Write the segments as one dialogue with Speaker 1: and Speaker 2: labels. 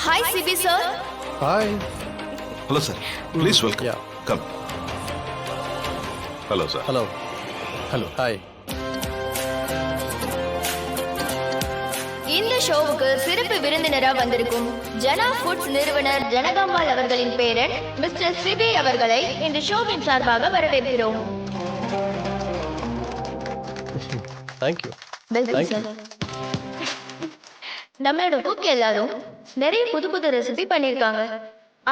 Speaker 1: Hi, CB sir.
Speaker 2: Hi.
Speaker 3: Hello, sir. Please welcome.
Speaker 2: Yeah.
Speaker 3: Come. Hello, sir.
Speaker 2: Hello. Hello. Hi.
Speaker 1: இந்த ஷோவுக்கு சிறப்பு விருந்தினரா வந்திருக்கும் ஜனா foods நிறுவனர் ஜனகாம்பால் அவர்களின் பேரன் மிஸ்டர் சிபி அவர்களை இந்த ஷோவின் சார்பாக வரவேற்கிறோம்.
Speaker 2: Thank you.
Speaker 1: Welcome sir. நம்மளோட குக் எல்லாரும் நிறைய புது புது ரெசிபி பண்ணிருக்காங்க.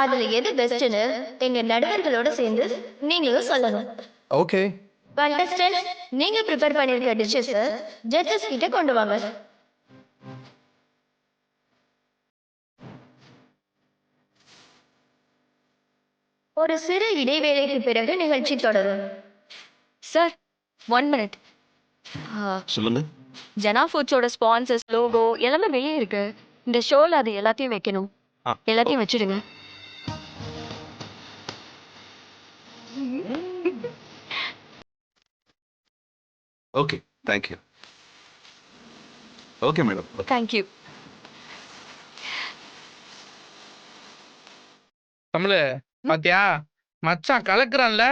Speaker 1: அதுல எது பெஸ்ட்னு எங்க நடுவர்களோட சேர்ந்து நீங்களும் சொல்லணும்.
Speaker 2: Okay.
Speaker 1: கண்டஸ்டன்ட், நீங்க ப்ரிப்பேர் பண்ணிருக்க டிஷ்ஷஸ் ஜட்ஜஸ் கிட்ட கொண்டு வாங்க. ஒரு சிறு இடைவேளைக்கு பிறகு நிகழ்ச்சி தொடரும்.
Speaker 4: Sir 1 minute.
Speaker 3: சொல்லுங்க.
Speaker 4: ஜனா ஃபுட்ஸோட ஸ்பான்சர்ஸ் லோகோ எல்லாமே வெளியே இருக்கு. இந்த ஷோல அது எல்லாத்தையும் வைக்கணும். எல்லாத்தையும் வச்சிடுங்க.
Speaker 3: Okay. Thank you. Okay, madam.
Speaker 4: Thank you.
Speaker 5: Tamil பாத்தியா மச்சான் கலக்குறான்ல.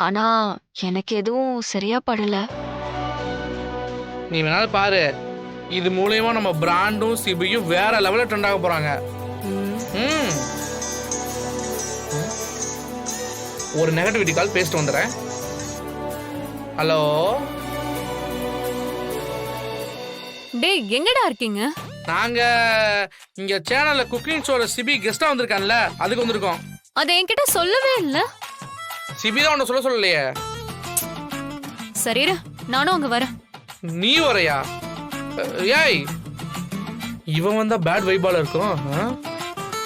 Speaker 4: ஆனா எனக்கு எதுவும் சரியா படல.
Speaker 5: நீ வேணாலும் பாரு, இது மூலயமா நம்ம பிராண்டும் சிபியும் வேற லெவலில் ட்ரெண்ட் ஆக போறாங்க. ஒரு நெகட்டிவிட்டி கால் பேசிட்டு வந்துடுறேன். ஹலோ
Speaker 6: டேய், எங்கடா இருக்கீங்க?
Speaker 5: நாங்க இங்க சேனல்ல குக்கிங் ஷோல சிபி கெஸ்டா வந்திருக்கான்ல, அதுக்கு வந்திருக்கோம்.
Speaker 6: அத என்கிட்ட சொல்லவே இல்ல.
Speaker 5: சிபி தான் உன்னை சொல்லலையே.
Speaker 6: சரிடா, நானும் அங்க வரேன்.
Speaker 5: நீ வரையா? ஏய், இவன் வந்தா பேட் வைபால இருக்கும்.